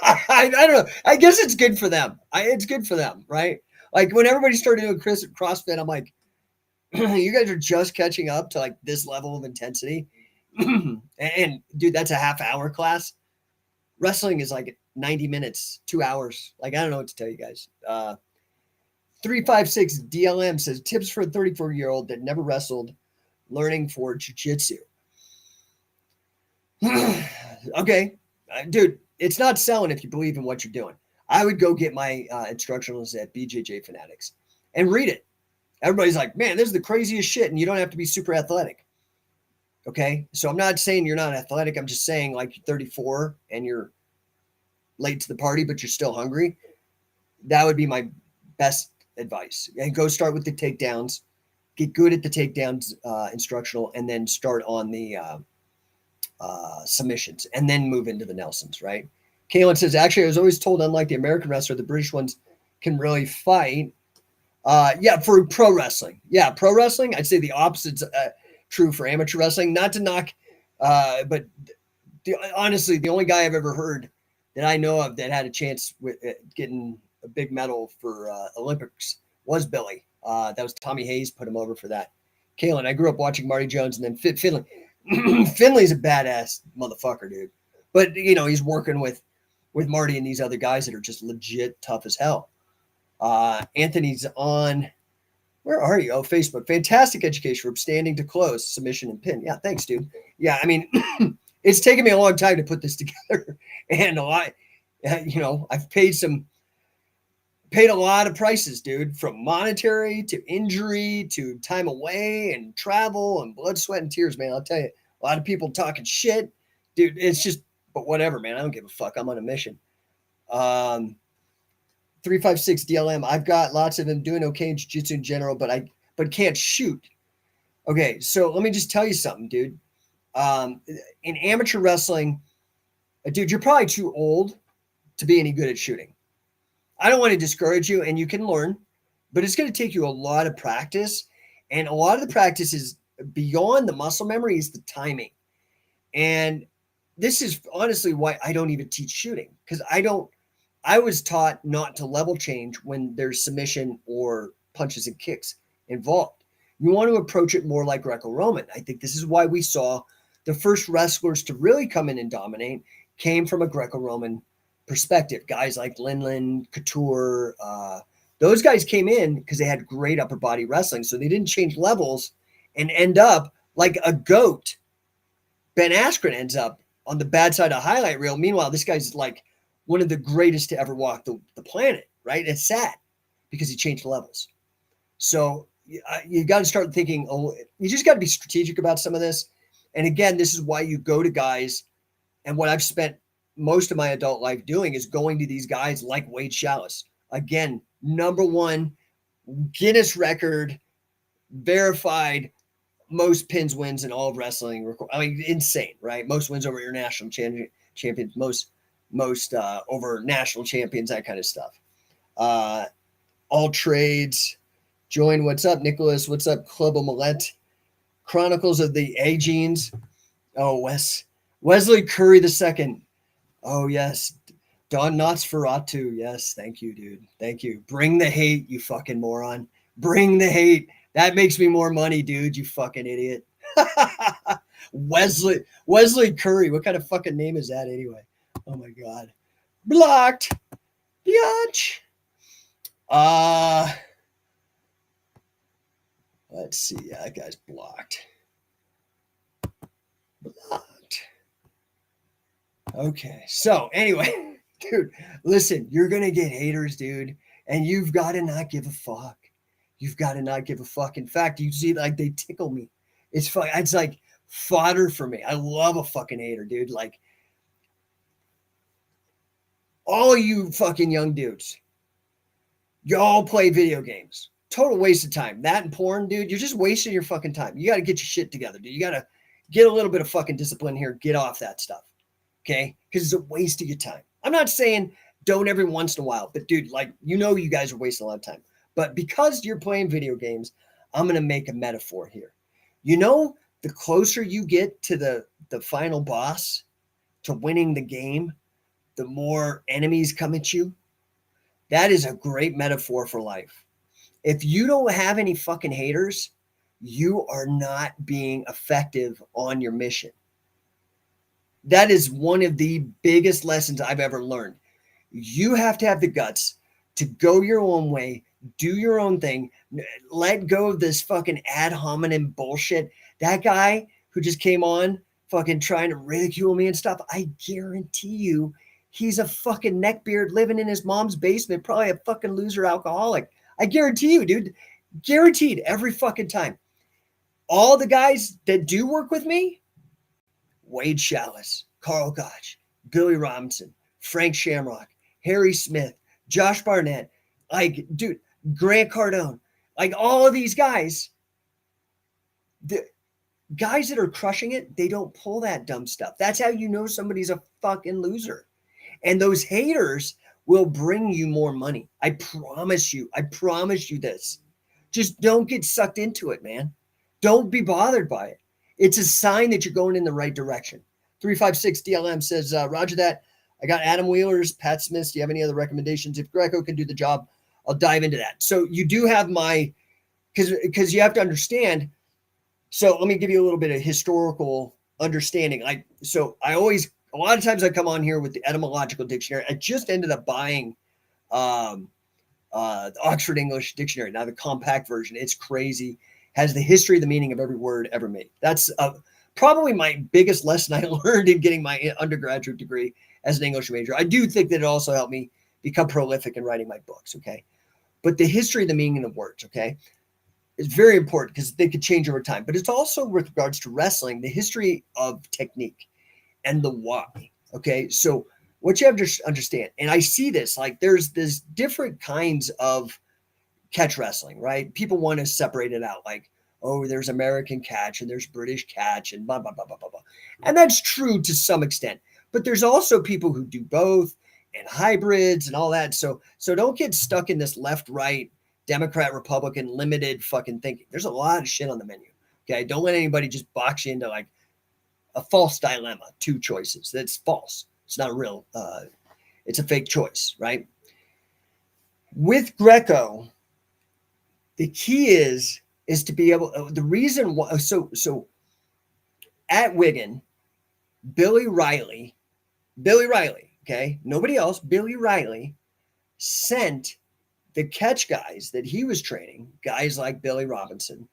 I don't know. I guess it's good for them. It's good for them, right? Like when everybody started doing CrossFit, I'm like, you guys are just catching up to like this level of intensity. and dude, that's a half-hour class. Wrestling is like 90 minutes, 2 hours. Like, I don't know what to tell you guys. 356 DLM says tips for a 34-year-old that never wrestled, learning for jiu-jitsu. Okay, dude, it's not selling if you believe in what you're doing. I would go get my instructionals at BJJ Fanatics and read it. Everybody's like, man, this is the craziest shit, and you don't have to be super athletic. Okay, so I'm not saying you're not athletic. I'm just saying like you're 34 and you're late to the party, but you're still hungry. That would be my best advice. And go start with the takedowns, get good at the takedowns instructional, and then start on the submissions, and then move into the Nelsons, right? Kaylin says, actually, I was always told, unlike the American wrestler, the British ones can really fight. Yeah, for pro wrestling. Yeah, pro wrestling, I'd say the opposite's true for amateur wrestling. Not to knock, but honestly, the only guy I've ever heard that I know of that had a chance with getting a big medal for Olympics was Billy. That was Tommy Hayes put him over for that. Kaylin, I grew up watching Marty Jones and then Finley. Finley's a badass motherfucker, dude. But, you know, he's working with Marty and these other guys that are just legit tough as hell. Anthony's on, where are you? Oh, Facebook. Fantastic education from standing to close, submission and pin. Yeah, thanks, dude. Yeah, I mean, it's taken me a long time to put this together. And a lot, you know, I've paid a lot of prices, dude, from monetary to injury to time away and travel and blood, sweat, and tears, man. I'll tell you, a lot of people talking shit, dude. It's just, but whatever, man. I don't give a fuck. I'm on a mission. 356 DLM. I've got lots of them doing okay in jiu-jitsu in general, but can't shoot. Okay, so let me just tell you something, dude. In amateur wrestling, dude, you're probably too old to be any good at shooting. I don't want to discourage you, and you can learn, but it's going to take you a lot of practice. And a lot of the practice is beyond the muscle memory is the timing. And this is honestly why I don't even teach shooting, because I was taught not to level change when there's submission or punches and kicks involved. You want to approach it more like Greco-Roman. I think this is why we saw the first wrestlers to really come in and dominate came from a Greco-Roman perspective. Guys like Linlin, Couture, those guys came in because they had great upper body wrestling. So they didn't change levels and end up like a goat. Ben Askren ends up on the bad side of highlight reel. Meanwhile, this guy's like one of the greatest to ever walk the planet, right? It's sad because he changed levels. So you got to start thinking, you just got to be strategic about some of this. And again, this is why you go to guys, and what I've spent most of my adult life doing is going to these guys like Wade Chalice. Again, #1 Guinness record, verified, most pins wins in all of wrestling. I mean, insane, right? Most wins over international champions, most over national champions, that kind of stuff. All trades. Join, what's up, Nicholas? What's up, Club Omelette? Chronicles of the A-Genes. Oh, Wesley Curry II. Oh, yes. Don Nosferatu. Yes, thank you, dude. Thank you. Bring the hate, you fucking moron. Bring the hate. That makes me more money, dude, you fucking idiot. Wesley Curry. What kind of fucking name is that anyway? Oh, my God. Blocked. Biatch. Let's see. Yeah, that guy's blocked. Okay. So anyway, dude, listen, you're going to get haters, dude. And you've got to not give a fuck. You've got to not give a fuck. In fact, you see, like, they tickle me. It's like fodder for me. I love a fucking hater, dude. Like, all you fucking young dudes, y'all play video games. total waste of time. That and porn, dude, you're just wasting your fucking time. You got to get your shit together, dude. You got to get a little bit of fucking discipline here. Get off that stuff, okay? Because it's a waste of your time. I'm not saying don't every once in a while, but dude, like, you guys are wasting a lot of time. But because you're playing video games, I'm going to make a metaphor here. The closer you get to the final boss, to winning the game, the more enemies come at you. That is a great metaphor for life. If you don't have any fucking haters, you are not being effective on your mission. That is one of the biggest lessons I've ever learned. You have to have the guts to go your own way, do your own thing, let go of this fucking ad hominem bullshit. That guy who just came on fucking trying to ridicule me and stuff, I guarantee you he's a fucking neckbeard living in his mom's basement, probably a fucking loser alcoholic. I guarantee you, dude. Guaranteed every fucking time. All the guys that do work with me, Wade Chalice, Carl Gotch, Billy Robinson, Frank Shamrock, Harry Smith, Josh Barnett, like, dude, Grant Cardone, like all of these guys, the guys that are crushing it, they don't pull that dumb stuff. That's how you know somebody's a fucking loser. And those haters will bring you more money. I promise you. I promise you this. Just don't get sucked into it, man. Don't be bothered by it. It's a sign that you're going in the right direction. 356 DLM says, Roger that. I got Adam Wheeler's, Pat Smith's. Do you have any other recommendations? If Greco can do the job, I'll dive into that. So you do have because you have to understand. So let me give you a little bit of historical understanding. A lot of times I come on here with the etymological dictionary. I just ended up buying the Oxford English Dictionary, now the compact version. It's crazy. Has the history, the meaning of every word ever made. That's probably my biggest lesson I learned in getting my undergraduate degree as an English major. I do think that it also helped me become prolific in writing my books, okay? But the history, the meaning of words, okay, is very important because they could change over time. But it's also with regards to wrestling, the history of technique and the why, okay? So what you have to understand, and I see this, like there's different kinds of catch wrestling, right? People want to separate it out like, oh, there's American catch and there's British catch and blah, blah, blah, blah, blah, blah. And that's true to some extent. But there's also people who do both and hybrids and all that. So don't get stuck in this left, right, Democrat, Republican, limited fucking thinking. There's a lot of shit on the menu, okay? Don't let anybody just box you into like a false dilemma, two choices. That's false. It's not a real, it's a fake choice, right? With Greco, the key is to be able, the reason why, so at Wigan, Billy Riley, okay, nobody else, Billy Riley sent the catch guys that he was training, guys like Billy Robinson,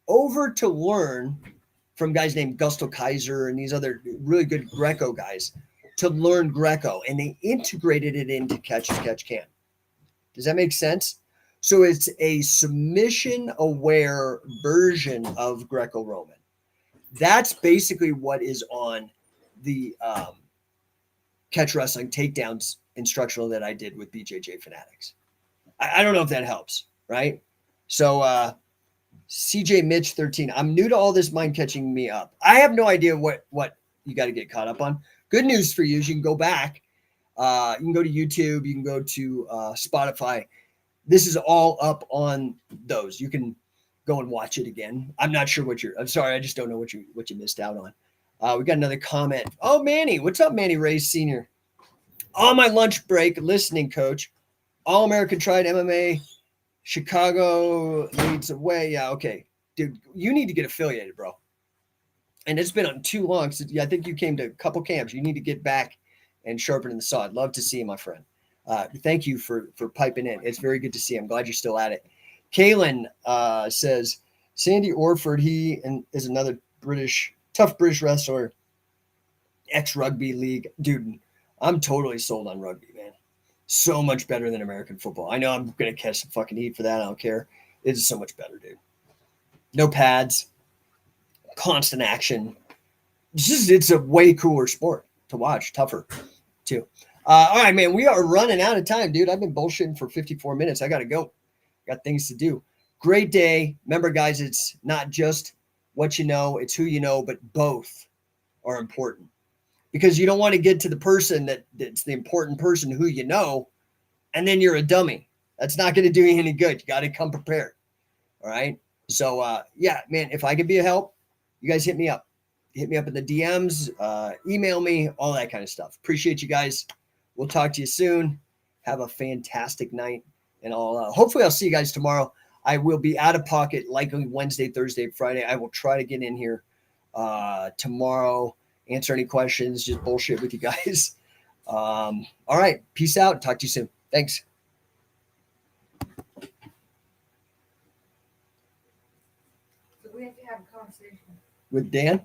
over to learn from guys named Gusto Kaiser and these other really good Greco guys to learn Greco, and they integrated it into Catch as Catch Can. Does that make sense? So it's a submission-aware version of Greco-Roman. That's basically what is on the catch wrestling takedowns instructional that I did with BJJ Fanatics. I don't know if that helps, right? So CJ Mitch 13, I'm new to all this, mind catching me up. I have no idea what you got to get caught up on. Good news for you is you can go back. You can go to YouTube. You can go to Spotify. This is all up on those. You can go and watch it again. I'm not sure I'm sorry. I just don't know what you missed out on. We got another comment. Oh, Manny. What's up, Manny Ray's Sr.? On my lunch break, listening, coach. All-American tried MMA. Chicago leads away. Yeah, okay. Dude, you need to get affiliated, bro. And it's been on too long. So I think you came to a couple camps. You need to get back and sharpen the saw. I'd love to see you, my friend. Thank you for piping in. It's very good to see you. I'm glad you're still at it. Kalen says, Sandy Orford, is another tough British wrestler, ex-rugby league. Dude, I'm totally sold on rugby, man. So much better than American football. I know I'm going to catch some fucking heat for that. I don't care. It's so much better, dude. No pads, constant action. It's a way cooler sport to watch, tougher too. All right, man, we are running out of time, dude. I've been bullshitting for 54 minutes. I got to go. got things to do. Great day. Remember, guys, it's not just what you know, it's who you know, but both are important, because you don't want to get to the person that's the important person who you know, and then you're a dummy. That's not going to do you any good. You got to come prepared. All right. So, yeah, man, if I could be a help, you guys hit me up. Hit me up in the DMs, email me, all that kind of stuff. Appreciate you guys. We'll talk to you soon. Have a fantastic night. And hopefully I'll see you guys tomorrow. I will be out of pocket likely Wednesday, Thursday, Friday. I will try to get in here tomorrow, answer any questions, just bullshit with you guys. All right. Peace out. Talk to you soon. Thanks. So we have to have a conversation With Dan?